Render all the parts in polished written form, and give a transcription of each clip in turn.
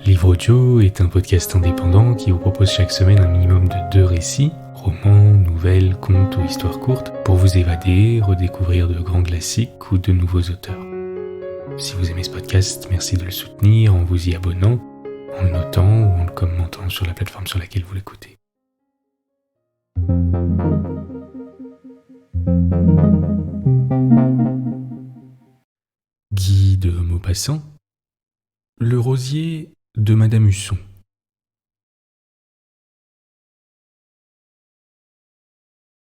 Livre Audio est un podcast indépendant qui vous propose chaque semaine un minimum de 2 récits, romans, nouvelles, contes ou histoires courtes, pour vous évader, redécouvrir de grands classiques ou de nouveaux auteurs. Si vous aimez ce podcast, merci de le soutenir en vous y abonnant, en le notant ou en le commentant sur la plateforme sur laquelle vous l'écoutez. Guy de Maupassant, Le rosier de Madame Husson.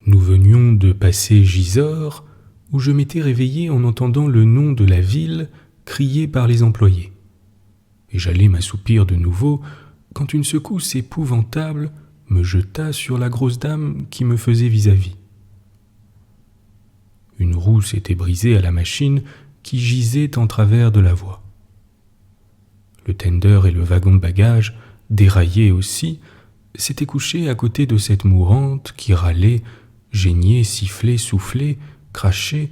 Nous venions de passer Gisors, où je m'étais réveillé en entendant le nom de la ville crié par les employés. Et j'allais m'assoupir de nouveau quand une secousse épouvantable me jeta sur la grosse dame qui me faisait vis-à-vis. Une roue s'était brisée à la machine qui gisait en travers de la voie. Le tender et le wagon de bagages, déraillés aussi, s'étaient couchés à côté de cette mourante qui râlait, geignait, sifflait, soufflait, crachait,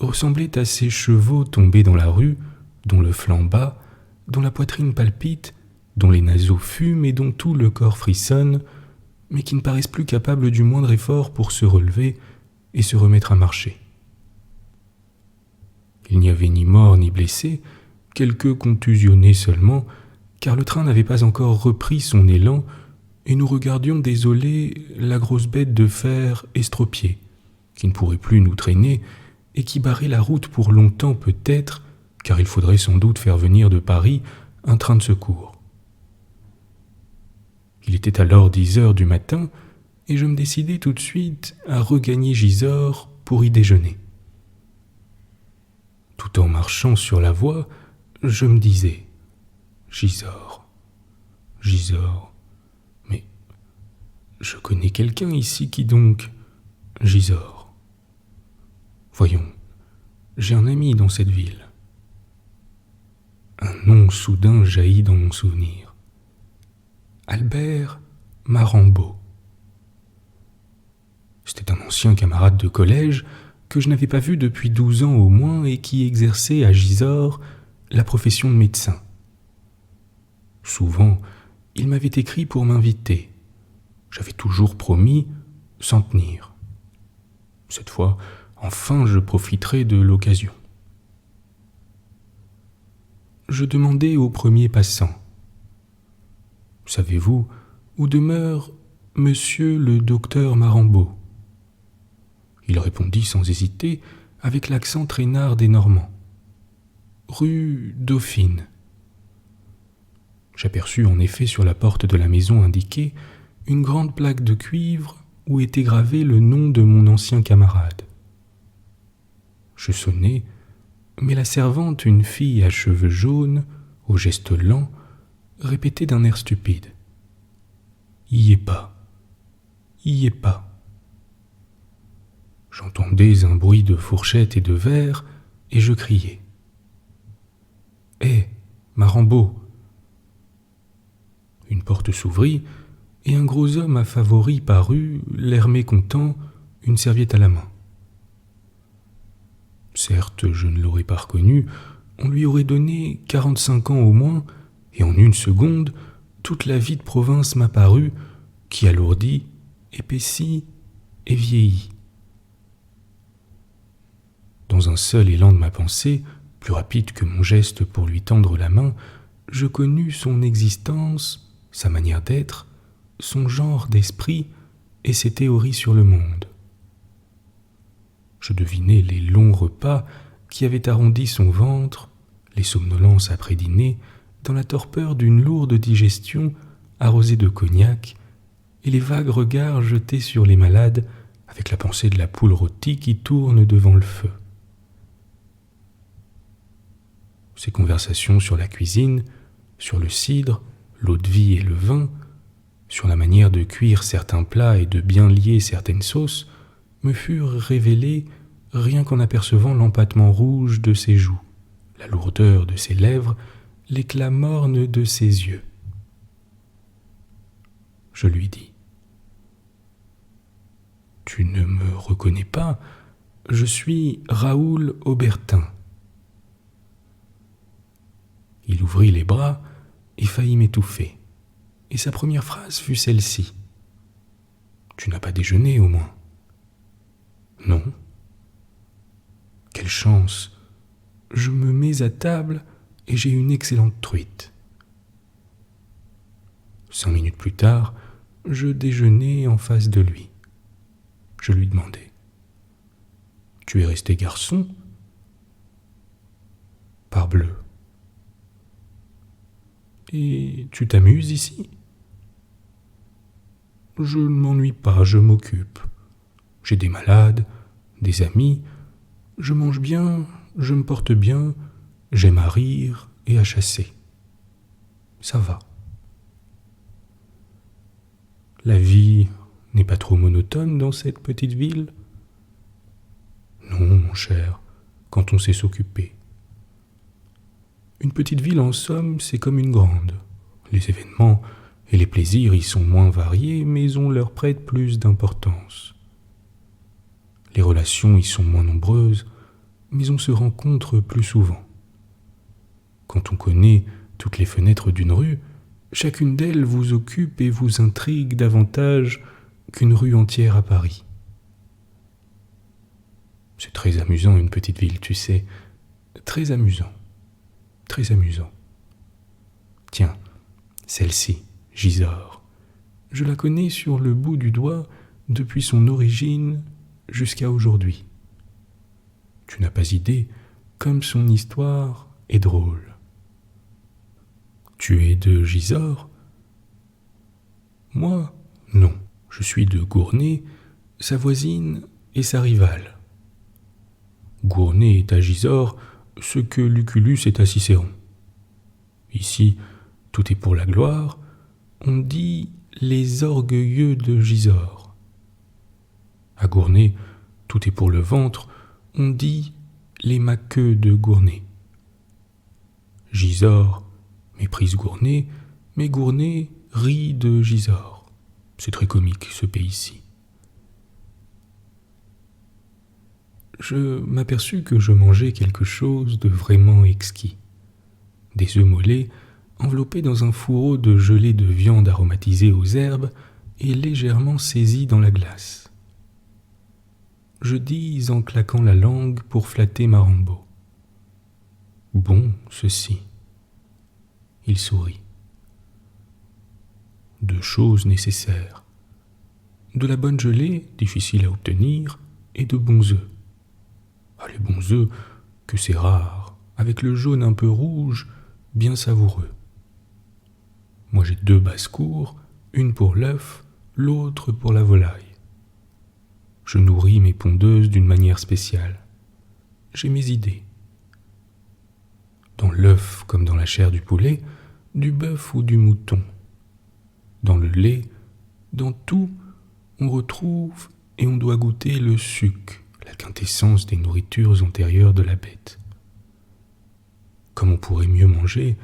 ressemblait à ces chevaux tombés dans la rue, dont le flanc bat, dont la poitrine palpite, dont les naseaux fument et dont tout le corps frissonne, mais qui ne paraissent plus capables du moindre effort pour se relever et se remettre à marcher. Il n'y avait ni mort ni blessé, quelques contusionnés seulement, car le train n'avait pas encore repris son élan, et nous regardions désolés la grosse bête de fer estropiée, qui ne pourrait plus nous traîner, et qui barrait la route pour longtemps peut-être, car il faudrait sans doute faire venir de Paris un train de secours. Il était alors 10 heures du matin, et je me décidai tout de suite à regagner Gisors pour y déjeuner. Tout en marchant sur la voie, je me disais « Gisors, Gisors, mais je connais quelqu'un ici qui donc... Gisors. Voyons, j'ai un ami dans cette ville. » Un nom soudain jaillit dans mon souvenir. Albert Marambeau. C'était un ancien camarade de collège que je n'avais pas vu depuis 12 ans au moins et qui exerçait à Gisors la profession de médecin. Souvent, il m'avait écrit pour m'inviter. J'avais toujours promis, sans tenir. Cette fois, enfin, je profiterai de l'occasion. Je demandai au premier passant. « Savez-vous où demeure monsieur le docteur Marambeau ?» Il répondit sans hésiter, avec l'accent traînard des Normands. « Rue Dauphine. » J'aperçus en effet sur la porte de la maison indiquée une grande plaque de cuivre où était gravé le nom de mon ancien camarade. Je sonnai, mais la servante, une fille à cheveux jaunes, au geste lent, répétait d'un air stupide. « Y est pas, y est pas. » J'entendais un bruit de fourchettes et de verres, et je criai. « Hé, Marambeau !» Une porte s'ouvrit, et un gros homme à favoris parut, l'air mécontent, une serviette à la main. Certes, je ne l'aurais pas reconnu, on lui aurait donné 45 ans au moins, et en une seconde, toute la vie de province m'apparut, qui alourdit, épaissit et vieillit. Dans un seul élan de ma pensée, plus rapide que mon geste pour lui tendre la main, je connus son existence, sa manière d'être, son genre d'esprit et ses théories sur le monde. Je devinais les longs repas qui avaient arrondi son ventre, les somnolences après dîner, dans la torpeur d'une lourde digestion arrosée de cognac, et les vagues regards jetés sur les malades avec la pensée de la poule rôtie qui tourne devant le feu. Ces conversations sur la cuisine, sur le cidre, l'eau-de-vie et le vin, sur la manière de cuire certains plats et de bien lier certaines sauces, me furent révélées rien qu'en apercevant l'empâtement rouge de ses joues, la lourdeur de ses lèvres, l'éclat morne de ses yeux. Je lui dis « Tu ne me reconnais pas, je suis Raoul Aubertin. » Il ouvrit les bras et faillit m'étouffer. Et sa première phrase fut celle-ci. « Tu n'as pas déjeuné au moins ?»« Non. » »« Quelle chance. Je me mets à table et j'ai une excellente truite. » 5 minutes plus tard, je déjeunais en face de lui. Je lui demandai. « Tu es resté garçon ?»« Parbleu. »« Et tu t'amuses ici ?»« Je ne m'ennuie pas, je m'occupe. J'ai des malades, des amis, je mange bien, je me porte bien, j'aime à rire et à chasser. Ça va. La vie n'est pas trop monotone dans cette petite ville ? Non, mon cher, quand on sait s'occuper. Une petite ville, en somme, c'est comme une grande. Les événements et les plaisirs y sont moins variés, mais on leur prête plus d'importance. Les relations y sont moins nombreuses, mais on se rencontre plus souvent. Quand on connaît toutes les fenêtres d'une rue, chacune d'elles vous occupe et vous intrigue davantage qu'une rue entière à Paris. C'est très amusant une petite ville, tu sais. Très amusant. Très amusant. Tiens, celle-ci, Gisors. Je la connais sur le bout du doigt depuis son origine jusqu'à aujourd'hui. Tu n'as pas idée comme son histoire est drôle. Tu es de Gisors ? Moi, non. Je suis de Gournay, sa voisine et sa rivale. Gournay est à Gisors ce que Lucullus est à Cicéron. Ici, tout est pour la gloire. On dit les orgueilleux de Gisors. À Gournay, tout est pour le ventre. On dit les maqueux de Gournay. Gisors méprise Gournay, mais Gournay rit de Gisors. C'est très comique, ce pays-ci. Je m'aperçus que je mangeais quelque chose de vraiment exquis. Des œufs mollets enveloppés dans un fourreau de gelée de viande aromatisée aux herbes et légèrement saisis dans la glace. Je dis en claquant la langue pour flatter Marambo. Bon, ceci. Il sourit. 2 choses nécessaires. De la bonne gelée, difficile à obtenir, et de bons œufs. Ah, les bons œufs, que c'est rare, avec le jaune un peu rouge, bien savoureux. Moi j'ai 2 basses-cours, une pour l'œuf, l'autre pour la volaille. Je nourris mes pondeuses d'une manière spéciale. J'ai mes idées. Dans l'œuf comme dans la chair du poulet, du bœuf ou du mouton. Dans le lait, dans tout, on retrouve et on doit goûter le suc, la quintessence des nourritures antérieures de la bête. Comme on pourrait mieux manger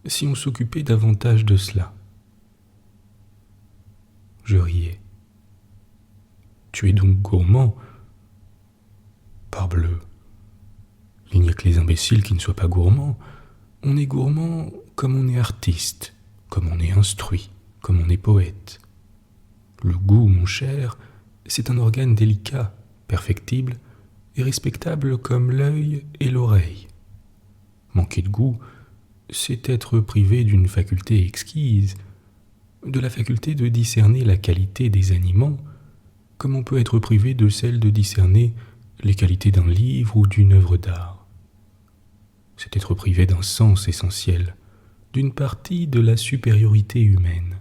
si on s'occupait davantage de cela. Je riais. Tu es donc gourmand ? Parbleu. Il n'y a que les imbéciles qui ne soient pas gourmands. On est gourmand comme on est artiste, comme on est instruit, comme on est poète. Le goût, mon cher, c'est un organe délicat, perfectible et respectable comme l'œil et l'oreille. Manquer de goût, c'est être privé d'une faculté exquise, de la faculté de discerner la qualité des aliments, comme on peut être privé de celle de discerner les qualités d'un livre ou d'une œuvre d'art. C'est être privé d'un sens essentiel, d'une partie de la supériorité humaine.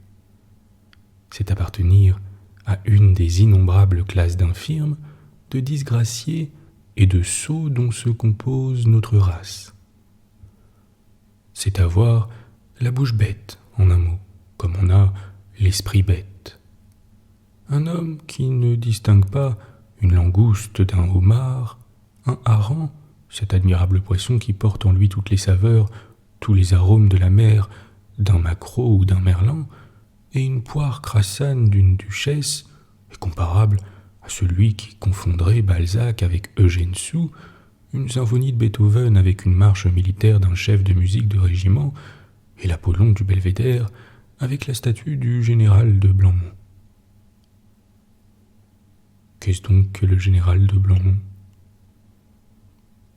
C'est appartenir à une des innombrables classes d'infirmes, de disgraciés et de sots dont se compose notre race. C'est avoir la bouche bête, en un mot, comme on a l'esprit bête. Un homme qui ne distingue pas une langouste d'un homard, un hareng, cet admirable poisson qui porte en lui toutes les saveurs, tous les arômes de la mer, d'un maquereau ou d'un merlan, et une poire crassane d'une duchesse, est comparable à celui qui confondrait Balzac avec Eugène Sue, une symphonie de Beethoven avec une marche militaire d'un chef de musique de régiment, et l'Apollon du Belvédère avec la statue du général de Blanmont. Qu'est-ce donc que le général de Blanmont?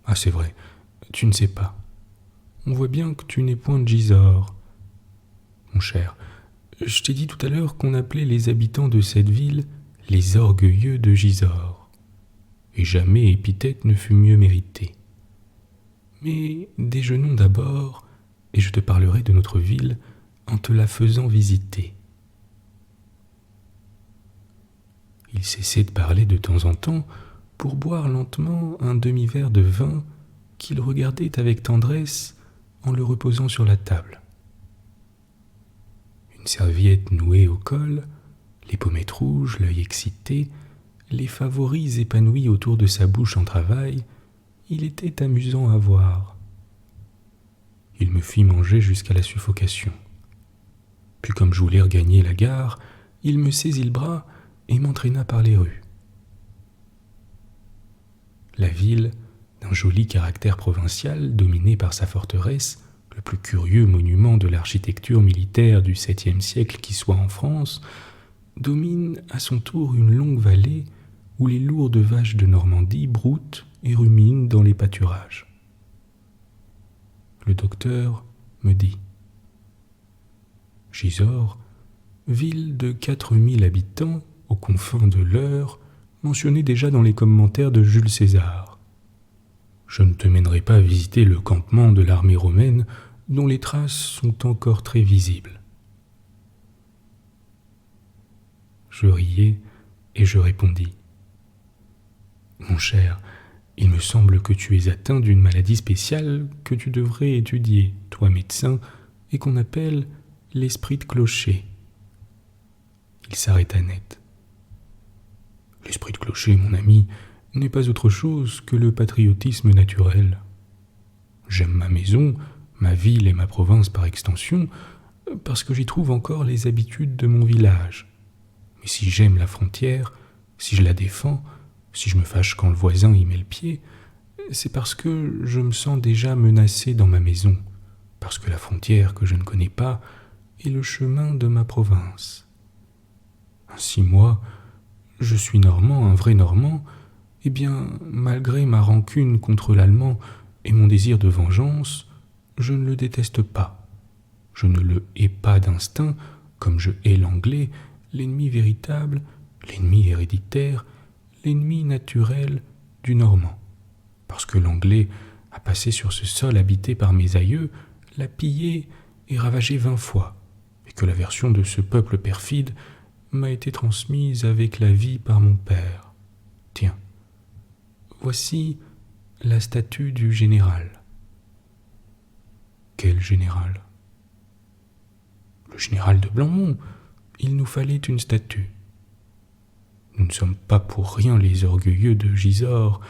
Ah, c'est vrai, tu ne sais pas. On voit bien que tu n'es point de Gisors. Mon cher, je t'ai dit tout à l'heure qu'on appelait les habitants de cette ville les orgueilleux de Gisors, et jamais épithète ne fut mieux méritée. Mais déjeunons d'abord, et je te parlerai de notre ville en te la faisant visiter. Il cessait de parler de temps en temps pour boire lentement un demi-verre de vin qu'il regardait avec tendresse en le reposant sur la table. Une serviette nouée au col, les pommettes rouges, l'œil excité, les favoris épanouis autour de sa bouche en travail, il était amusant à voir. Il me fit manger jusqu'à la suffocation. Puis comme je voulais regagner la gare, il me saisit le bras et m'entraîna par les rues. La ville, d'un joli caractère provincial, dominée par sa forteresse, le plus curieux monument de l'architecture militaire du 7e siècle qui soit en France, domine à son tour une longue vallée où les lourdes vaches de Normandie broutent et ruminent dans les pâturages. Le docteur me dit: Gisors, ville de 4000 habitants aux confins de l'Eure, mentionnée déjà dans les commentaires de Jules César. Je ne te mènerai pas visiter le campement de l'armée romaine dont les traces sont encore très visibles. Je riais et je répondis: Mon cher, il me semble que tu es atteint d'une maladie spéciale que tu devrais étudier, toi médecin, et qu'on appelle l'esprit de clocher. Il s'arrêta net. L'esprit de clocher, mon ami, n'est pas autre chose que le patriotisme naturel. J'aime ma maison, ma ville et ma province par extension, parce que j'y trouve encore les habitudes de mon village. Mais si j'aime la frontière, si je la défends, si je me fâche quand le voisin y met le pied, c'est parce que je me sens déjà menacé dans ma maison, parce que la frontière que je ne connais pas est le chemin de ma province. Ainsi moi, je suis normand, un vrai normand, eh bien, malgré ma rancune contre l'allemand et mon désir de vengeance, je ne le déteste pas. Je ne le hais pas d'instinct, comme je hais l'anglais, l'ennemi véritable, l'ennemi héréditaire, l'ennemi naturel du normand. Parce que l'anglais a passé sur ce sol habité par mes aïeux, l'a pillé et ravagé 20 fois, et que la version de ce peuple perfide m'a été transmise avec la vie par mon père. Tiens, voici la statue du général. Quel général? Le général de Blanmont. Il nous fallait une statue. Nous ne sommes pas pour rien les orgueilleux de Gisors,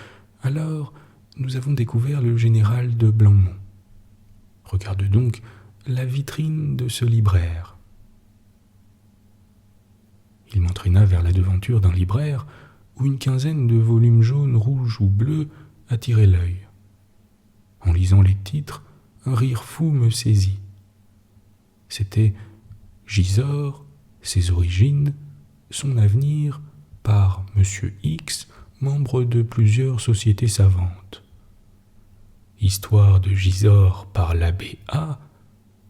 alors nous avons découvert le général de Blanmont. Regarde donc la vitrine de ce libraire. Il m'entraîna vers la devanture d'un libraire où une quinzaine de volumes jaunes, rouges ou bleus attiraient l'œil. En lisant les titres, un rire fou me saisit. C'était Gisors, ses origines, son avenir, par M. X, membre de plusieurs sociétés savantes. Histoire de Gisors par l'abbé A,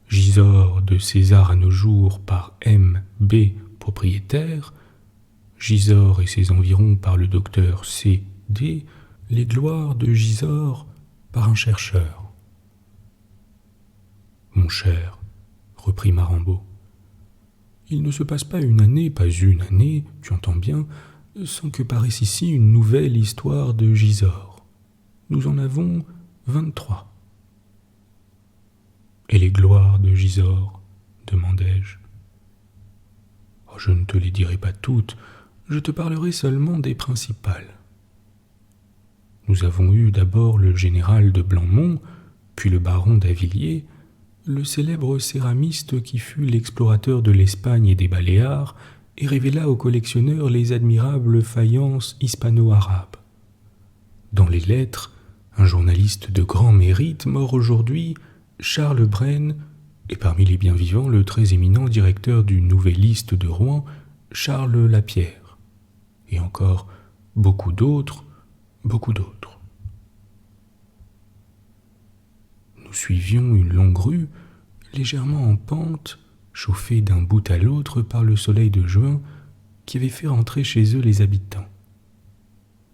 Gisors de César à nos jours par M. B, propriétaire, Gisors et ses environs par le docteur C. D, les gloires de Gisors par un chercheur. Mon cher, reprit Marambo, il ne se passe pas une année, tu entends bien, sans que paraisse ici une nouvelle histoire de Gisors. Nous en avons 23. Et les gloires de Gisors, demandai-je. Oh, je ne te les dirai pas toutes, je te parlerai seulement des principales. Nous avons eu d'abord le général de Blanmont, puis le baron d'Avilliers, le célèbre céramiste qui fut l'explorateur de l'Espagne et des Baléares et révéla aux collectionneurs les admirables faïences hispano-arabes. Dans les lettres, un journaliste de grand mérite, mort aujourd'hui, Charles Brenne, et parmi les bien vivants, le très éminent directeur du Nouvelliste de Rouen, Charles Lapierre, et encore beaucoup d'autres, beaucoup d'autres. Nous suivions une longue rue, légèrement en pente, chauffée d'un bout à l'autre par le soleil de juin qui avait fait rentrer chez eux les habitants.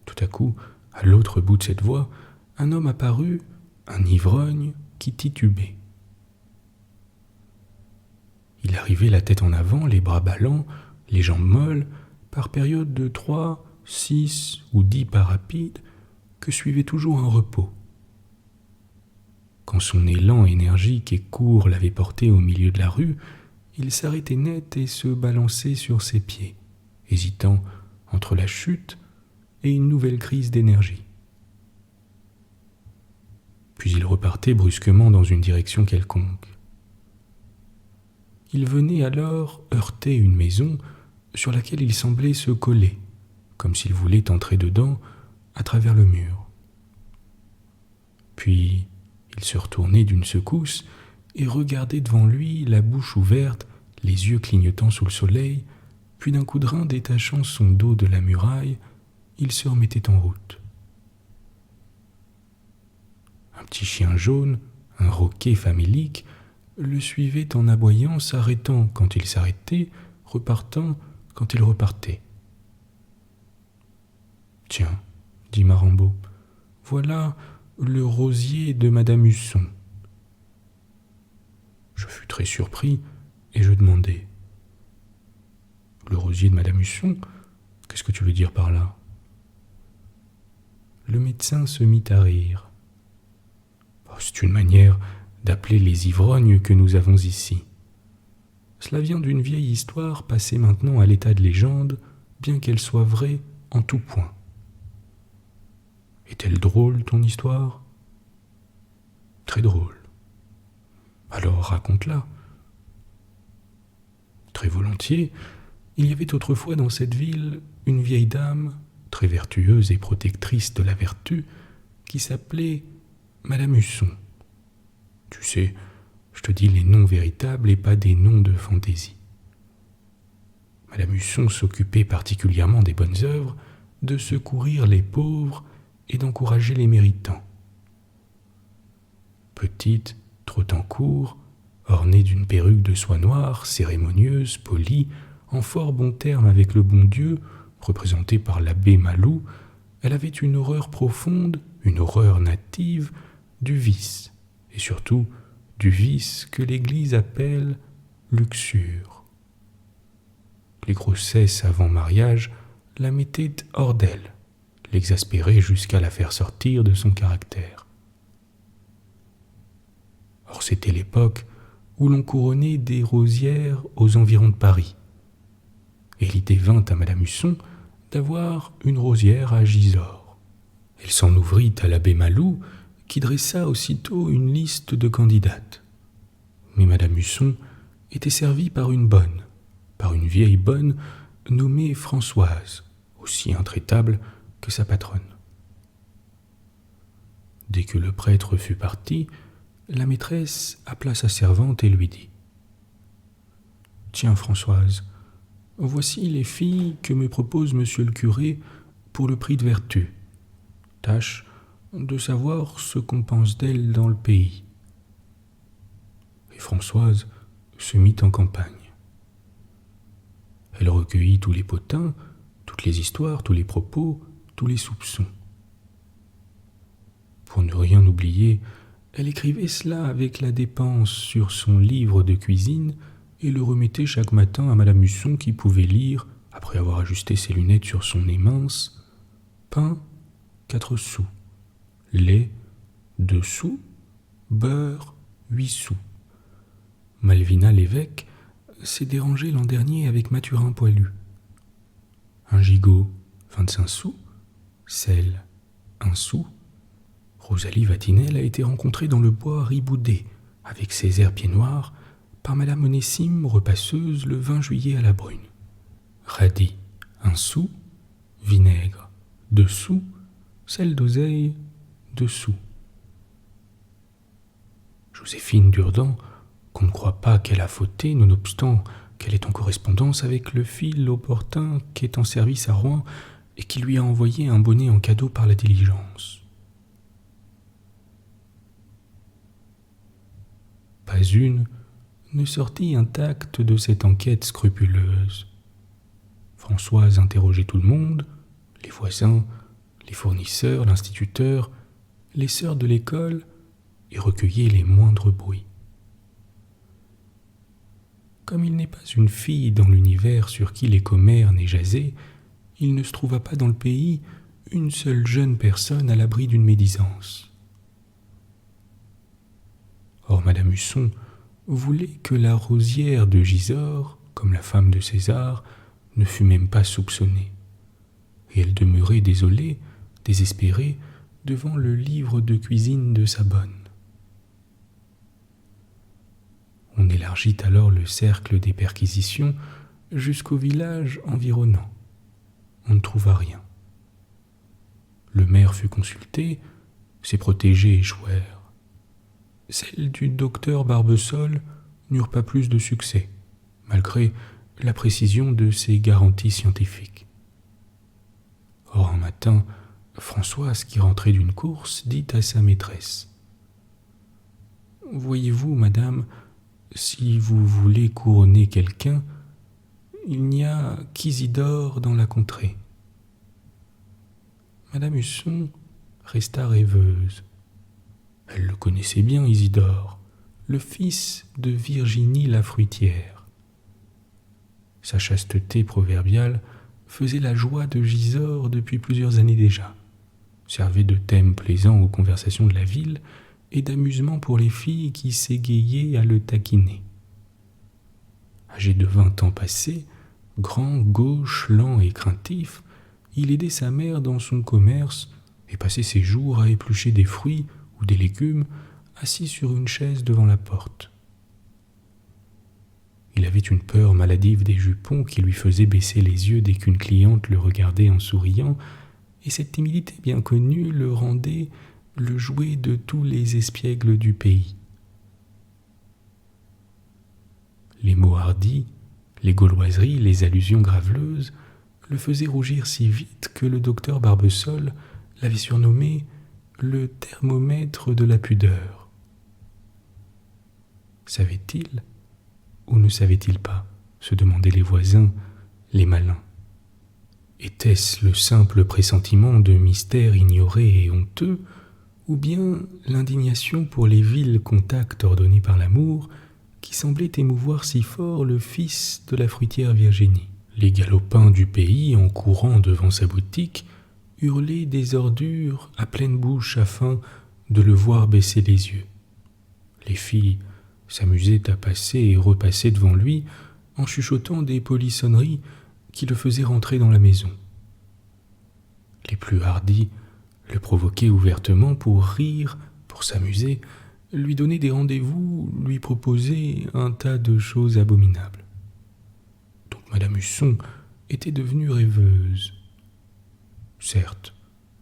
Tout à coup, à l'autre bout de cette voie, un homme apparut, un ivrogne qui titubait. Il arrivait la tête en avant, les bras ballants, les jambes molles, par périodes de 3, 6 ou 10 pas rapides, que suivait toujours un repos. Quand son élan énergique et court l'avait porté au milieu de la rue, il s'arrêtait net et se balançait sur ses pieds, hésitant entre la chute et une nouvelle crise d'énergie. Puis il repartait brusquement dans une direction quelconque. Il venait alors heurter une maison sur laquelle il semblait se coller, comme s'il voulait entrer dedans à travers le mur. Puis il se retournait d'une secousse et regardait devant lui, la bouche ouverte, les yeux clignotant sous le soleil, puis d'un coup de rein détachant son dos de la muraille, il se remettait en route. Un petit chien jaune, un roquet famélique, le suivait en aboyant, s'arrêtant quand il s'arrêtait, repartant quand il repartait. « Tiens, dit Marambo, voilà le rosier de Madame Husson. » Je fus très surpris et je demandai. « Le rosier de Madame Husson, qu'est-ce que tu veux dire par là ?» Le médecin se mit à rire. « C'est une manière d'appeler les ivrognes que nous avons ici. Cela vient d'une vieille histoire passée maintenant à l'état de légende, bien qu'elle soit vraie en tout point. Est-elle drôle, ton histoire ? Très drôle. Alors raconte-la. Très volontiers, il y avait autrefois dans cette ville une vieille dame, très vertueuse et protectrice de la vertu, qui s'appelait Madame Husson. Tu sais, je te dis les noms véritables et pas des noms de fantaisie. Madame Husson s'occupait particulièrement des bonnes œuvres, de secourir les pauvres et d'encourager les méritants. Petite, trottant court, ornée d'une perruque de soie noire, cérémonieuse, polie, en fort bon terme avec le bon Dieu, représentée par l'abbé Malou, elle avait une horreur profonde, une horreur native, du vice, et surtout du vice que l'Église appelle luxure. Les grossesses avant mariage la mettaient hors d'elle, l'exaspéraient jusqu'à la faire sortir de son caractère. Or c'était l'époque où l'on couronnait des rosières aux environs de Paris. Et l'idée vint à Madame Husson d'avoir une rosière à Gisors. Elle s'en ouvrit à l'abbé Malou, qui dressa aussitôt une liste de candidates. Mais Madame Husson était servie par une vieille bonne nommée Françoise, aussi intraitable que sa patronne. Dès que le prêtre fut parti, la maîtresse appela sa servante et lui dit « Tiens, Françoise, voici les filles que me propose monsieur le curé pour le prix de vertu. Tâche de savoir ce qu'on pense d'elle dans le pays. » Et Françoise se mit en campagne. Elle recueillit tous les potins, toutes les histoires, tous les propos, tous les soupçons. Pour ne rien oublier, elle écrivait cela avec la dépense sur son livre de cuisine et le remettait chaque matin à Madame Husson qui pouvait lire, après avoir ajusté ses lunettes sur son nez mince, « Pain, 4 sous. Lait, 2 sous. Beurre, 8 sous. » Malvina l'évêque s'est dérangée l'an dernier avec Mathurin Poilu. Un gigot, 25 sous. Sel, 1 sou. Rosalie Vatinelle a été rencontrée dans le bois Riboudet, avec ses airs pieds noirs, par Madame Onésime, repasseuse, le 20 juillet à la Brune. Radis, 1 sou. Vinaigre, 2 sous. Sel d'oseille, 2 sous. Joséphine Durdan qu'on ne croit pas qu'elle a fauté, nonobstant qu'elle est en correspondance avec le fil opportun qui est en service à Rouen et qui lui a envoyé un bonnet en cadeau par la diligence. Pas une ne sortit intacte de cette enquête scrupuleuse. Françoise interrogeait tout le monde, les voisins, les fournisseurs, l'instituteur, les sœurs de l'école, et recueillait les moindres bruits. Comme il n'est pas une fille dans l'univers sur qui les commères n'aient jasé, il ne se trouva pas dans le pays une seule jeune personne à l'abri d'une médisance. Or Madame Husson voulait que la rosière de Gisors, comme la femme de César, ne fût même pas soupçonnée, et elle demeurait désolée, désespérée, devant le livre de cuisine de sa bonne. On élargit alors le cercle des perquisitions jusqu'au village environnant. On ne trouva rien. Le maire fut consulté, ses protégés échouèrent. Celles du docteur Barbesol n'eurent pas plus de succès, malgré la précision de ses garanties scientifiques. Or un matin, Françoise, qui rentrait d'une course, dit à sa maîtresse : « Voyez-vous, madame, si vous voulez couronner quelqu'un, il n'y a qu'Isidore dans la contrée. » Madame Husson resta rêveuse. Elle le connaissait bien, Isidore, le fils de Virginie la fruitière. Sa chasteté proverbiale faisait la joie de Gisors depuis plusieurs années déjà, servait de thème plaisant aux conversations de la ville et d'amusement pour les filles qui s'égayaient à le taquiner. Âgé de 20 ans passés, grand, gauche, lent et craintif, il aidait sa mère dans son commerce et passait ses jours à éplucher des fruits ou des légumes assis sur une chaise devant la porte. Il avait une peur maladive des jupons qui lui faisait baisser les yeux dès qu'une cliente le regardait en souriant, et cette timidité bien connue le rendait le jouet de tous les espiègles du pays. Les mots hardis, les gauloiseries, les allusions graveleuses le faisaient rougir si vite que le docteur Barbesol l'avait surnommé le thermomètre de la pudeur. Savait-il ou ne savait-il pas, se demandaient les voisins, les malins. Était-ce le simple pressentiment de mystères ignorés et honteux, ou bien l'indignation pour les vils contacts ordonnés par l'amour qui semblait émouvoir si fort le fils de la fruitière Virginie? Les galopins du pays, en courant devant sa boutique, hurlaient des ordures à pleine bouche afin de le voir baisser les yeux. Les filles s'amusaient à passer et repasser devant lui en chuchotant des polissonneries qui le faisaient rentrer dans la maison. Les plus hardis le provoquaient ouvertement pour rire, pour s'amuser, lui donner des rendez-vous, lui proposer un tas de choses abominables. Donc Madame Husson était devenue rêveuse. Certes,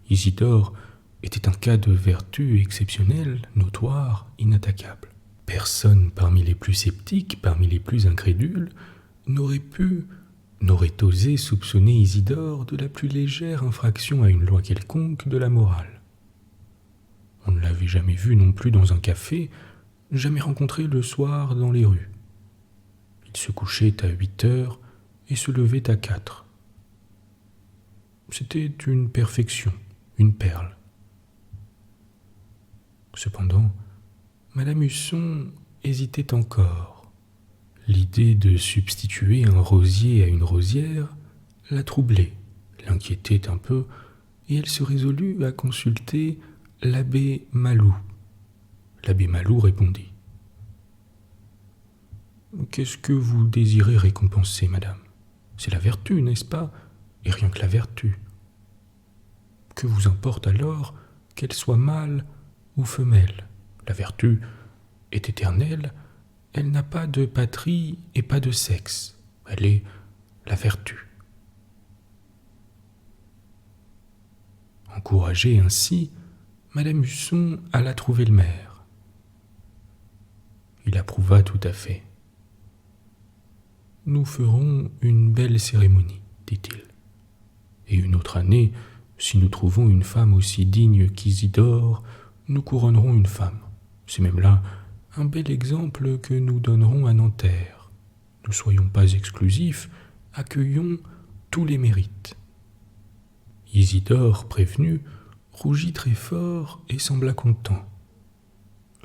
Isidore était un cas de vertu exceptionnelle, notoire, inattaquable. Personne parmi les plus sceptiques, parmi les plus incrédules, n'aurait osé soupçonner Isidore de la plus légère infraction à une loi quelconque de la morale. On ne l'avait jamais vu non plus dans un café, jamais rencontré le soir dans les rues. Il se couchait à 8 heures et se levait à 4. C'était une perfection, une perle. Cependant, Madame Husson hésitait encore. L'idée de substituer un rosier à une rosière la troublait, l'inquiétait un peu, et elle se résolut à consulter l'abbé Malou. L'abbé Malou répondit : « Qu'est-ce que vous désirez récompenser, madame ? C'est la vertu, n'est-ce pas ? Et rien que la vertu. Que vous importe alors qu'elle soit mâle ou femelle ? La vertu est éternelle, elle n'a pas de patrie et pas de sexe. Elle est la vertu. » Encouragée ainsi, Madame Husson alla trouver le maire. Il approuva tout à fait. « Nous ferons une belle cérémonie, dit-il. Et une autre année, si nous trouvons une femme aussi digne qu'Isidore, nous couronnerons une femme. C'est même là un bel exemple que nous donnerons à Nanterre. Ne soyons pas exclusifs, accueillons tous les mérites. » Isidore, prévenu, rougit très fort et sembla content.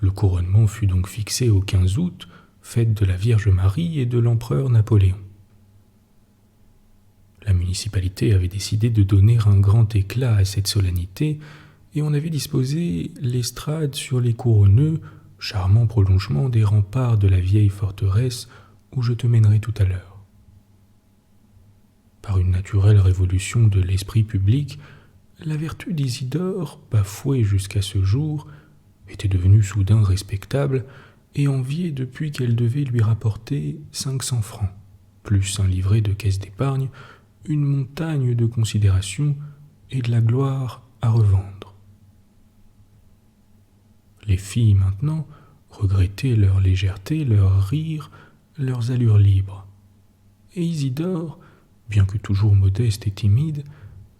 Le couronnement fut donc fixé au 15 août, fête de la Vierge Marie et de l'empereur Napoléon. La municipalité avait décidé de donner un grand éclat à cette solennité et on avait disposé l'estrade sur les couronneux, charmant prolongement des remparts de la vieille forteresse où je te mènerai tout à l'heure. Par une naturelle révolution de l'esprit public, la vertu d'Isidore, bafouée jusqu'à ce jour, était devenue soudain respectable et enviée depuis qu'elle devait lui rapporter 500 francs, plus un livret de caisse d'épargne, une montagne de considération et de la gloire à revendre. Les filles, maintenant, regrettaient leur légèreté, leur rire, leurs allures libres. Et Isidore, bien que toujours modeste et timide,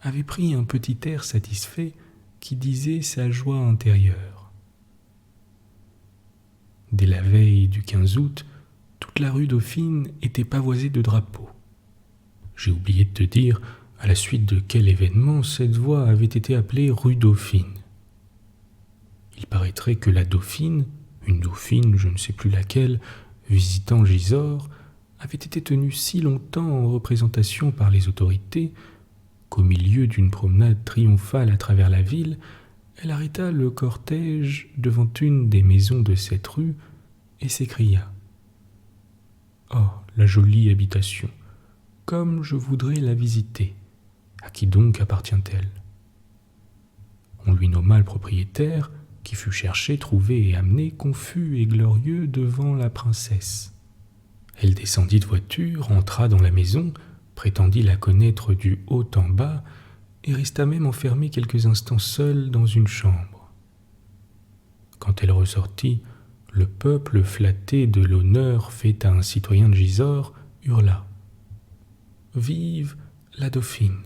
avait pris un petit air satisfait qui disait sa joie intérieure. Dès la veille du 15 août, toute la rue Dauphine était pavoisée de drapeaux. J'ai oublié de te dire à la suite de quel événement cette voie avait été appelée rue Dauphine. Il paraîtrait que la Dauphine, une dauphine, je ne sais plus laquelle, visitant Gisors, avait été tenue si longtemps en représentation par les autorités qu'au milieu d'une promenade triomphale à travers la ville, elle arrêta le cortège devant une des maisons de cette rue et s'écria « Oh, la jolie habitation, comme je voudrais la visiter. À qui donc appartient-elle » On lui nomma le propriétaire, qui fut cherché, trouvé et amené, confus et glorieux, devant la princesse. Elle descendit de voiture, entra dans la maison, prétendit la connaître du haut en bas, et resta même enfermée quelques instants seule dans une chambre. Quand elle ressortit, le peuple flatté de l'honneur fait à un citoyen de Gisors hurla « Vive la dauphine !»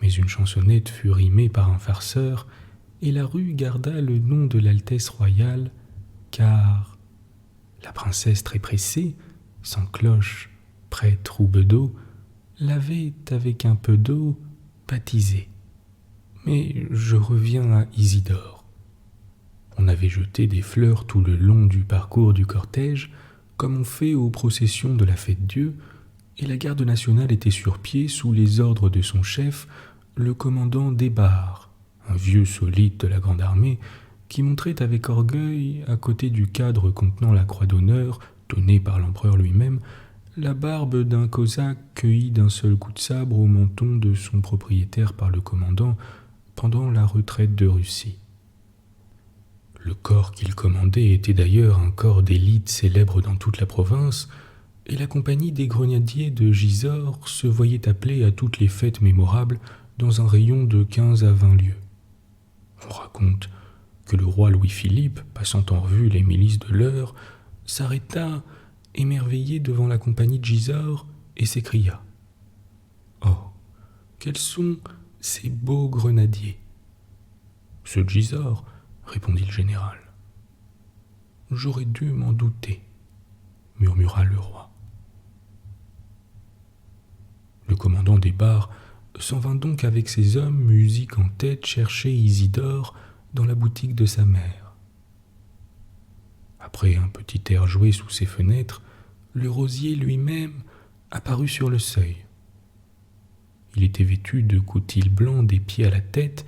Mais une chansonnette fut rimée par un farceur, et la rue garda le nom de l'Altesse royale, car la princesse très pressée, sans cloche, prêtre ou bedeau, l'avait avec un peu d'eau baptisée. Mais je reviens à Isidore. On avait jeté des fleurs tout le long du parcours du cortège, comme on fait aux processions de la Fête-Dieu, et la garde nationale était sur pied sous les ordres de son chef, le commandant Desbarres, un vieux solide de la Grande Armée, qui montrait avec orgueil, à côté du cadre contenant la croix d'honneur, donnée par l'empereur lui-même, la barbe d'un cosaque cueilli d'un seul coup de sabre au menton de son propriétaire par le commandant pendant la retraite de Russie. Le corps qu'il commandait était d'ailleurs un corps d'élite célèbre dans toute la province, et la compagnie des grenadiers de Gisors se voyait appelée à toutes les fêtes mémorables dans un rayon de 15 à 20 lieues. On raconte que le roi Louis-Philippe, passant en revue les milices de l'heure, s'arrêta émerveillé devant la compagnie de Gisors et s'écria « Oh, quels sont ces beaux grenadiers !»« Ceux de Gisors, répondit le général. « J'aurais dû m'en douter, murmura le roi. Le commandant Desbarres s'en vint donc avec ses hommes, musique en tête, chercher Isidore dans la boutique de sa mère. Après un petit air joué sous ses fenêtres, le rosier lui-même apparut sur le seuil. Il était vêtu de coutil blanc des pieds à la tête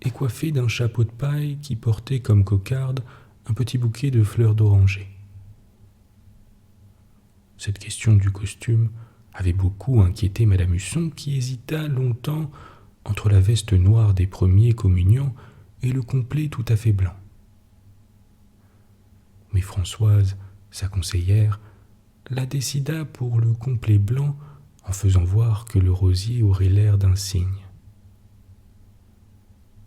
et coiffé d'un chapeau de paille qui portait comme cocarde un petit bouquet de fleurs d'oranger. Cette question du costume avait beaucoup inquiété Madame Husson, qui hésita longtemps entre la veste noire des premiers communiants et le complet tout à fait blanc. Mais Françoise, sa conseillère, la décida pour le complet blanc en faisant voir que le rosier aurait l'air d'un cygne.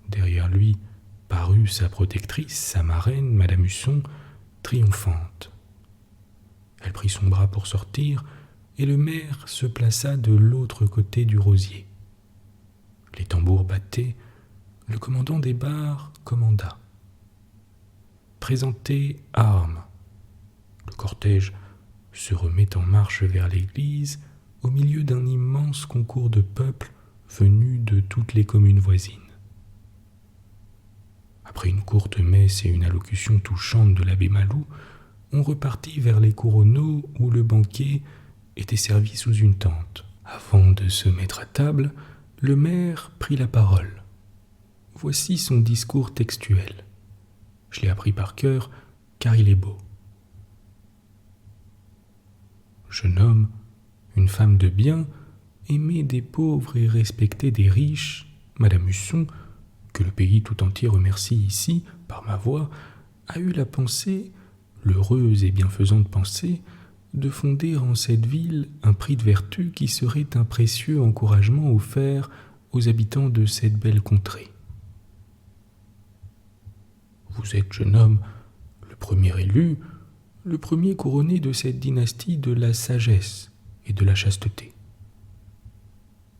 Derrière lui parut sa protectrice, sa marraine, Madame Husson, triomphante. Elle prit son bras pour sortir, et le maire se plaça de l'autre côté du rosier. Les tambours battaient, le commandant des bars commanda. Présentez armes. Le cortège se remet en marche vers l'église au milieu d'un immense concours de peuple venu de toutes les communes voisines. Après une courte messe et une allocution touchante de l'abbé Malou, on repartit vers les couronneaux où le banquet était servi sous une tente. Avant de se mettre à table, le maire prit la parole. Voici son discours textuel. Je l'ai appris par cœur, car il est beau. Jeune homme, une femme de bien, aimée des pauvres et respectée des riches, Madame Husson, que le pays tout entier remercie ici, par ma voix, a eu la pensée, l'heureuse et bienfaisante pensée, de fonder en cette ville un prix de vertu qui serait un précieux encouragement offert aux habitants de cette belle contrée. Vous êtes, jeune homme, le premier élu, le premier couronné de cette dynastie de la sagesse et de la chasteté.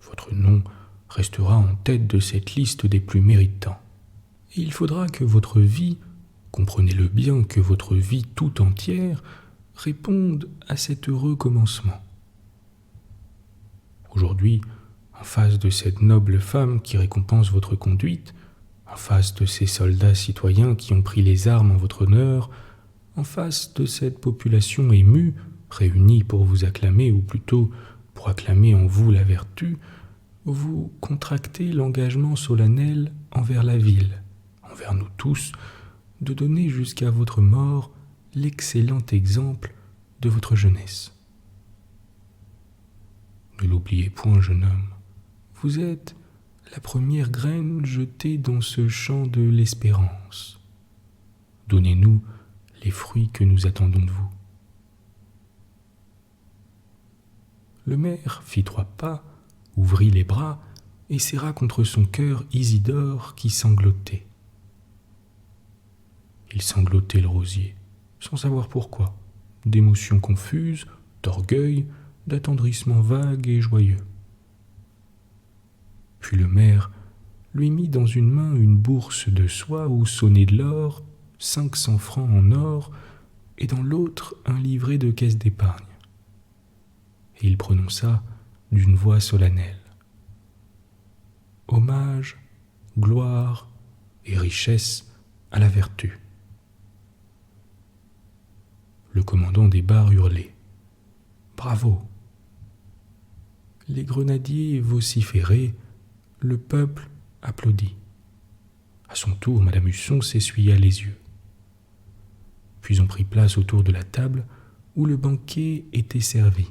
Votre nom restera en tête de cette liste des plus méritants. Et il faudra que votre vie, comprenez-le bien, que votre vie tout entière réponde à cet heureux commencement. Aujourd'hui, en face de cette noble femme qui récompense votre conduite, en face de ces soldats citoyens qui ont pris les armes en votre honneur, en face de cette population émue, réunie pour vous acclamer, ou plutôt pour acclamer en vous la vertu, vous contractez l'engagement solennel envers la ville, envers nous tous, de donner jusqu'à votre mort l'excellent exemple de votre jeunesse. Ne l'oubliez point, jeune homme, vous êtes la première graine jetée dans ce champ de l'espérance. Donnez-nous les fruits que nous attendons de vous. Le maire fit 3 pas, ouvrit les bras et serra contre son cœur Isidore qui sanglotait. Il sanglotait le rosier, sans savoir pourquoi, d'émotions confuses, d'orgueil, d'attendrissement vague et joyeux. Puis le maire lui mit dans une main une bourse de soie où sonnait de l'or, 500 francs en or, et dans l'autre un livret de caisse d'épargne. Et il prononça d'une voix solennelle: hommage, gloire et richesse à la vertu. Le commandant des bars hurlait: bravo! Les grenadiers vociféraient, le peuple applaudit. À son tour, Madame Husson s'essuya les yeux. Puis on prit place autour de la table où le banquet était servi.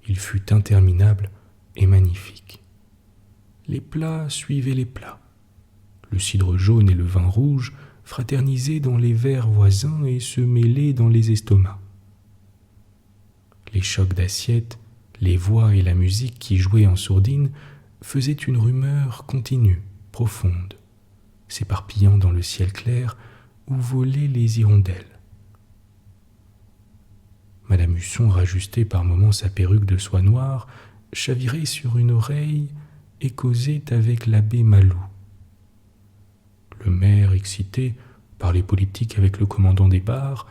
Il fut interminable et magnifique. Les plats suivaient les plats. Le cidre jaune et le vin rouge fraternisaient dans les verres voisins et se mêlaient dans les estomacs. Les chocs d'assiettes, les voix et la musique qui jouaient en sourdine faisaient une rumeur continue, profonde, s'éparpillant dans le ciel clair où volaient les hirondelles. Madame Husson rajustait par moments sa perruque de soie noire, chavirait sur une oreille et causait avec l'abbé Malou. Le maire, excité, parlait politique avec le commandant des bars,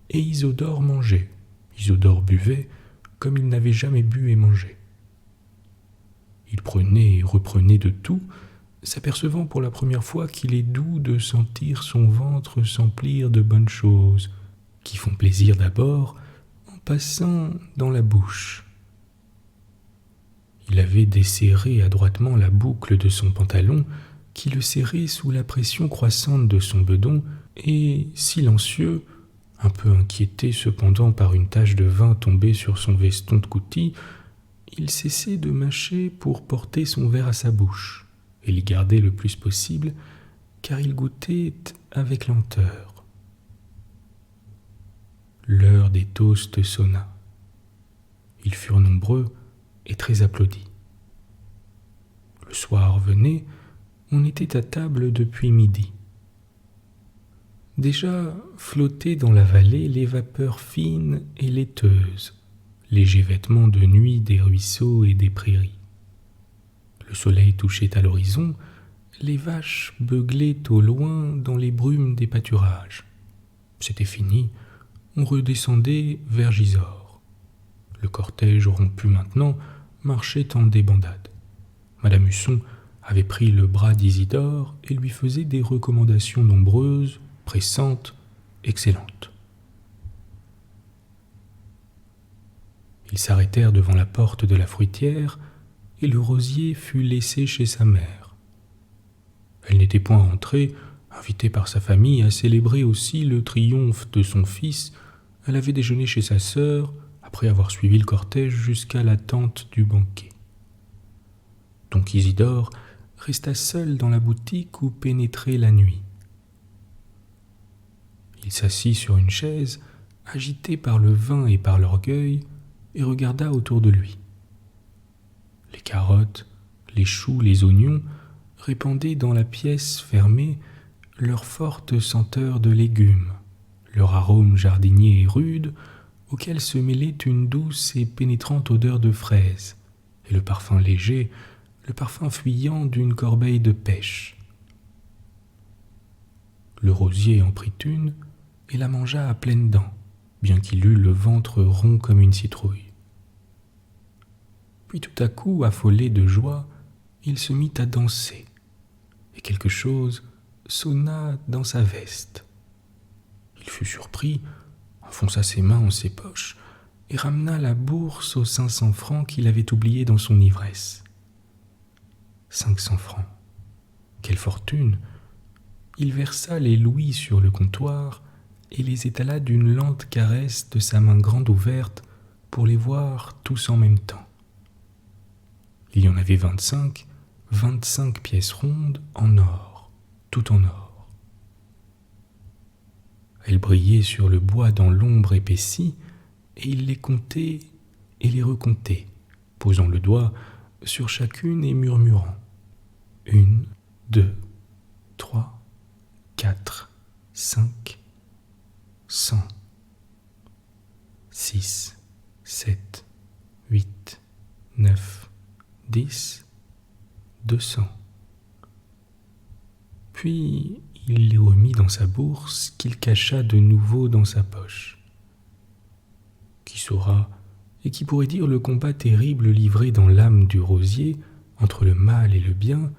et Isidore mangeait. Isidore buvait comme il n'avait jamais bu et mangé. Il prenait et reprenait de tout, s'apercevant pour la première fois qu'il est doux de sentir son ventre s'emplir de bonnes choses, qui font plaisir d'abord en passant dans la bouche. Il avait desserré adroitement la boucle de son pantalon, qui le serrait sous la pression croissante de son bedon, et, silencieux, un peu inquiété cependant par une tache de vin tombée sur son veston de coutil, il cessait de mâcher pour porter son verre à sa bouche, et l'y garder le plus possible, car il goûtait avec lenteur. L'heure des toasts sonna. Ils furent nombreux et très applaudis. Le soir venait, on était à table depuis midi. Déjà flottaient dans la vallée les vapeurs fines et laiteuses, légers vêtements de nuit des ruisseaux et des prairies. Le soleil touchait à l'horizon, les vaches beuglaient au loin dans les brumes des pâturages. C'était fini, on redescendait vers Gisors. Le cortège rompu maintenant marchait en débandade. Madame Husson avait pris le bras d'Isidore et lui faisait des recommandations nombreuses, pressantes, excellentes. Ils s'arrêtèrent devant la porte de la fruitière et le rosier fut laissé chez sa mère. Elle n'était point rentrée, invitée par sa famille à célébrer aussi le triomphe de son fils. Elle avait déjeuné chez sa sœur, après avoir suivi le cortège jusqu'à la tente du banquet. Donc Isidore resta seul dans la boutique où pénétrait la nuit. Il s'assit sur une chaise, agité par le vin et par l'orgueil, et regarda autour de lui. Les carottes, les choux, les oignons répandaient dans la pièce fermée leur forte senteur de légumes, leur arôme jardinier et rude, auquel se mêlait une douce et pénétrante odeur de fraises, et le parfum léger, le parfum fuyant d'une corbeille de pêche. Le rosier en prit une et la mangea à pleines dents, bien qu'il eût le ventre rond comme une citrouille. Puis tout à coup, affolé de joie, il se mit à danser, et quelque chose sonna dans sa veste. Il fut surpris, enfonça ses mains en ses poches et ramena la bourse aux 500 francs qu'il avait oubliés dans son ivresse. 500 francs. Quelle fortune! Il versa les louis sur le comptoir et les étala d'une lente caresse de sa main grande ouverte pour les voir tous en même temps. Il y en avait 25 pièces rondes en or, tout en or. Elles brillaient sur le bois dans l'ombre épaissie, et il les comptait et les recomptait, posant le doigt sur chacune et murmurant 1, 2, 3, 4, 5, 100, 6, 7, 8, 9, 10, 200. Puis il les remit dans sa bourse qu'il cacha de nouveau dans sa poche. Qui saura et qui pourrait dire le combat terrible livré dans l'âme du rosier entre le mal et le bien,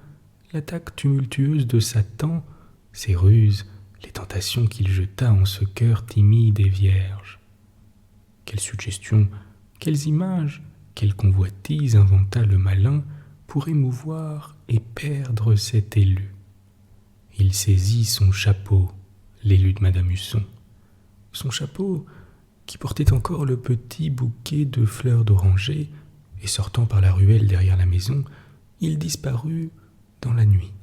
l'attaque tumultueuse de Satan, ses ruses, les tentations qu'il jeta en ce cœur timide et vierge. Quelles suggestions, quelles images, quelle convoitise inventa le malin pour émouvoir et perdre cet élu. Il saisit son chapeau, l'élu de Madame Husson. Son chapeau qui portait encore le petit bouquet de fleurs d'oranger, et sortant par la ruelle derrière la maison, il disparut dans la nuit.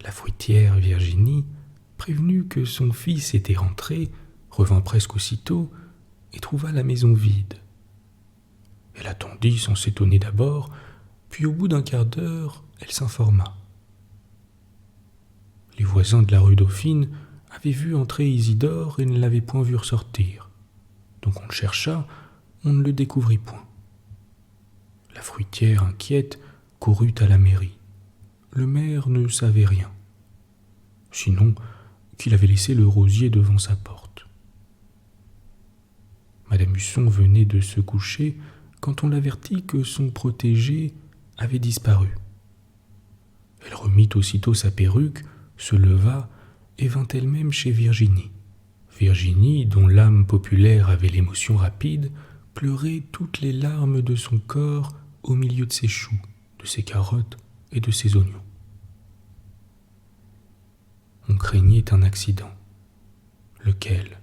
La fruitière Virginie, prévenue que son fils était rentré, revint presque aussitôt et trouva la maison vide. Elle attendit sans s'étonner d'abord, puis au bout d'un quart d'heure, elle s'informa. Les voisins de la rue Dauphine avaient vu entrer Isidore et ne l'avaient point vu ressortir. Donc on le chercha, on ne le découvrit point. La fruitière, inquiète, courut à la mairie. Le maire ne savait rien, sinon qu'il avait laissé le rosier devant sa porte. Madame Husson venait de se coucher quand on l'avertit que son protégé avait disparu. Elle remit aussitôt sa perruque, se leva et vint elle-même chez Virginie. Virginie, dont l'âme populaire avait l'émotion rapide, pleurait toutes les larmes de son corps au milieu de ses choux, de ses carottes et de ses oignons. On craignait un accident. Lequel ?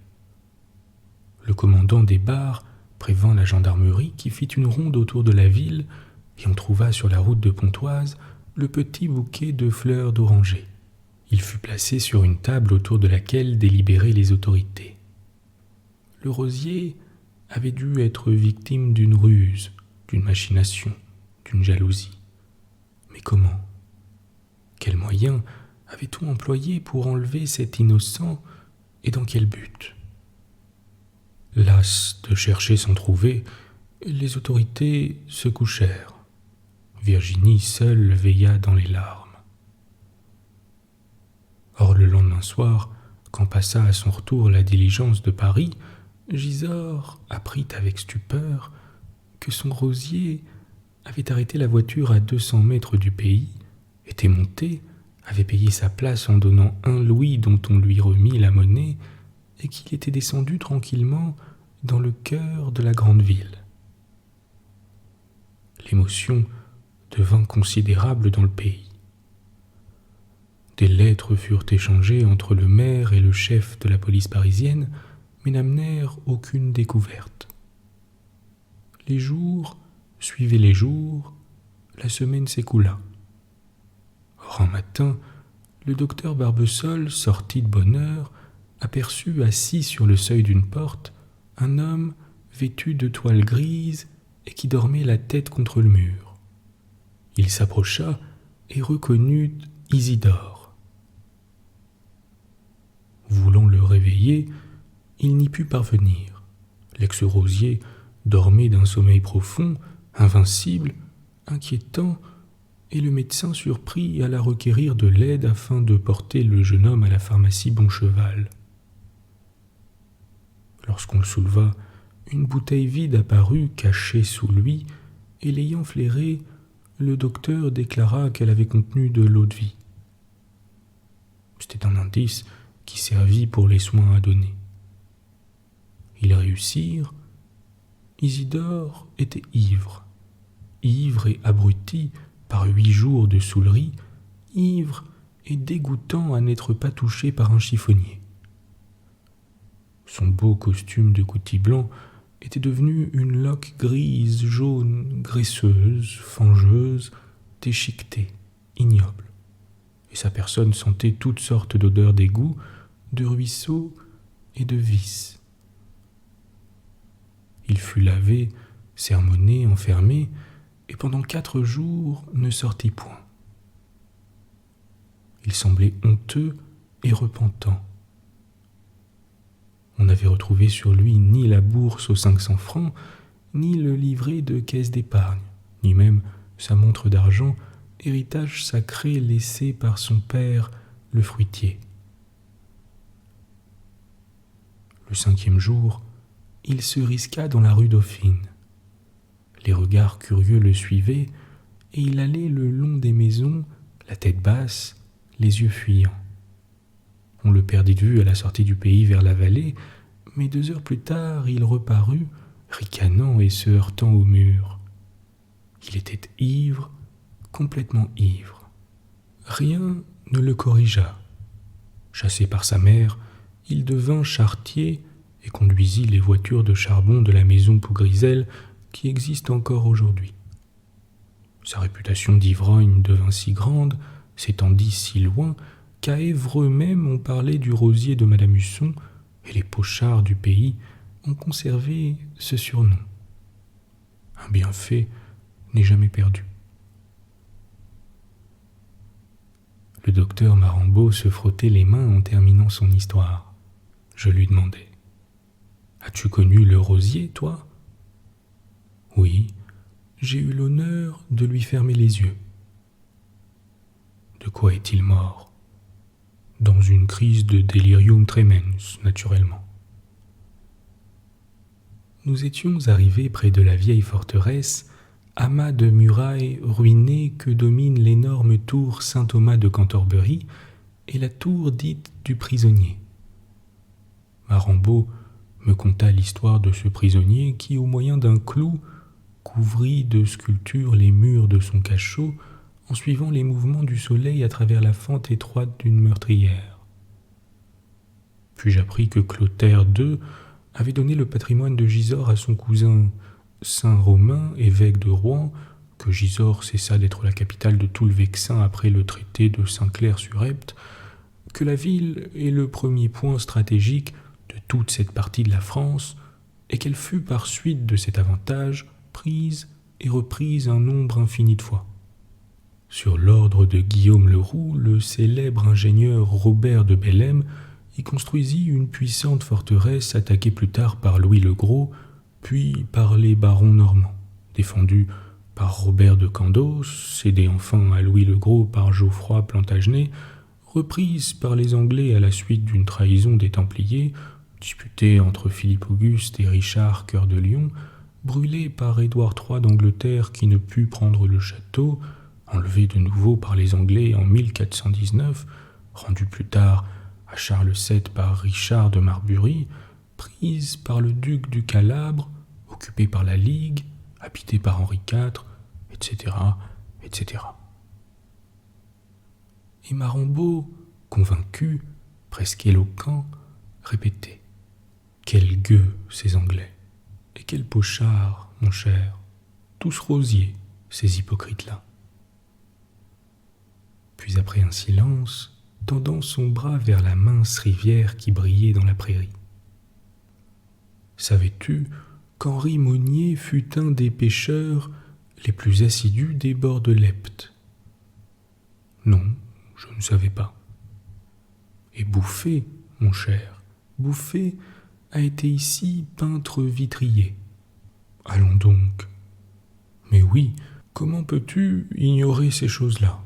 Le commandant des bars prévint la gendarmerie qui fit une ronde autour de la ville et on trouva sur la route de Pontoise le petit bouquet de fleurs d'oranger. Il fut placé sur une table autour de laquelle délibéraient les autorités. Le rosier avait dû être victime d'une ruse, d'une machination, d'une jalousie. Mais comment ? Quel moyen avait-on employé pour enlever cet innocent et dans quel but? Las de chercher sans trouver, les autorités se couchèrent. Virginie seule veilla dans les larmes. Or le lendemain soir, quand passa à son retour la diligence de Paris, Gisors apprit avec stupeur que son rosier avait arrêté la voiture à 200 mètres du pays, était monté, avait payé sa place en donnant 1 louis dont on lui remit la monnaie, et qu'il était descendu tranquillement dans le cœur de la grande ville. L'émotion devint considérable dans le pays. Des lettres furent échangées entre le maire et le chef de la police parisienne, mais n'amenèrent aucune découverte. Les jours suivaient les jours, la semaine s'écoula. Or un matin, le docteur Barbesol, sorti de bonne heure, aperçut assis sur le seuil d'une porte un homme vêtu de toile grise et qui dormait la tête contre le mur. Il s'approcha et reconnut Isidore. Voulant le réveiller, il n'y put parvenir. L'ex-rosier dormait d'un sommeil profond, invincible, inquiétant, et le médecin surpris alla requérir de l'aide afin de porter le jeune homme à la pharmacie Boncheval. Lorsqu'on le souleva, une bouteille vide apparut cachée sous lui, et l'ayant flairée, le docteur déclara qu'elle avait contenu de l'eau-de-vie. C'était un indice qui servit pour les soins à donner. Ils réussirent. Isidore était ivre et abruti par 8 jours de saoulerie, ivre et dégoûtant à n'être pas touché par un chiffonnier. Son beau costume de coutil blanc était devenu une loque grise, jaune, graisseuse, fangeuse, déchiquetée, ignoble, et sa personne sentait toutes sortes d'odeurs d'égout, de ruisseaux et de vices. Il fut lavé, sermonné, enfermé, et pendant 4 jours ne sortit point. Il semblait honteux et repentant. On n'avait retrouvé sur lui ni la bourse aux 500 francs, ni le livret de caisse d'épargne, ni même sa montre d'argent, héritage sacré laissé par son père, le fruitier. Le 5e jour, il se risqua dans la rue Dauphine. Les regards curieux le suivaient, et il allait le long des maisons, la tête basse, les yeux fuyants. On le perdit de vue à la sortie du pays vers la vallée, mais 2 heures plus tard, il reparut, ricanant et se heurtant au mur. Il était ivre, complètement ivre. Rien ne le corrigea. Chassé par sa mère, il devint charretier et conduisit les voitures de charbon de la maison Pougrisel qui existe encore aujourd'hui. Sa réputation d'ivrogne devint si grande, s'étendit si loin, qu'à Évreux même on parlait du rosier de Madame Husson, et les pochards du pays ont conservé ce surnom. Un bienfait n'est jamais perdu. Le docteur Marambeau se frottait les mains en terminant son histoire. Je lui demandai : « As-tu connu le rosier, toi ? » ?»« Oui, j'ai eu l'honneur de lui fermer les yeux. »« De quoi est-il mort ? » ?»« Dans une crise de delirium tremens, naturellement. » Nous étions arrivés près de la vieille forteresse, amas de murailles ruinées que domine l'énorme tour Saint-Thomas de Cantorbéry et la tour dite du prisonnier. Marambeau me conta l'histoire de ce prisonnier qui, au moyen d'un clou, couvrit de sculptures les murs de son cachot en suivant les mouvements du soleil à travers la fente étroite d'une meurtrière. Puis j'appris que Clotaire II avait donné le patrimoine de Gisors à son cousin Saint Romain, évêque de Rouen, que Gisors cessa d'être la capitale de tout le Vexin après le traité de Saint-Clair-sur-Epte, que la ville est le premier point stratégique de toute cette partie de la France, et qu'elle fut par suite de cet avantage prise et reprise un nombre infini de fois. Sur l'ordre de Guillaume le Roux, le célèbre ingénieur Robert de Bellême y construisit une puissante forteresse attaquée plus tard par Louis le Gros, puis par les barons normands, défendue par Robert de Candos, cédée enfin à Louis le Gros par Geoffroy Plantagenet, reprise par les Anglais à la suite d'une trahison des Templiers, disputée entre Philippe Auguste et Richard Cœur de Lion, brûlée par Édouard III d'Angleterre qui ne put prendre le château, enlevée de nouveau par les Anglais en 1419, rendue plus tard à Charles VII par Richard de Marbury, prise par le duc du Calabre, occupée par la Ligue, habitée par Henri IV, etc., etc. Et Marambaud, convaincu, presque éloquent, répétait « Quelle gueux, ces Anglais! Et quels pochards, mon cher! Tous rosiers, ces hypocrites-là !» Puis après un silence, tendant son bras vers la mince rivière qui brillait dans la prairie. « Savais-tu qu'Henri Monnier fut un des pêcheurs les plus assidus des bords de l'Epte ? » « Non, je ne savais pas. »« Et Bouffé, mon cher, Bouffé a été ici peintre vitrier. »« Allons donc. »« Mais oui, comment peux-tu ignorer ces choses-là ? »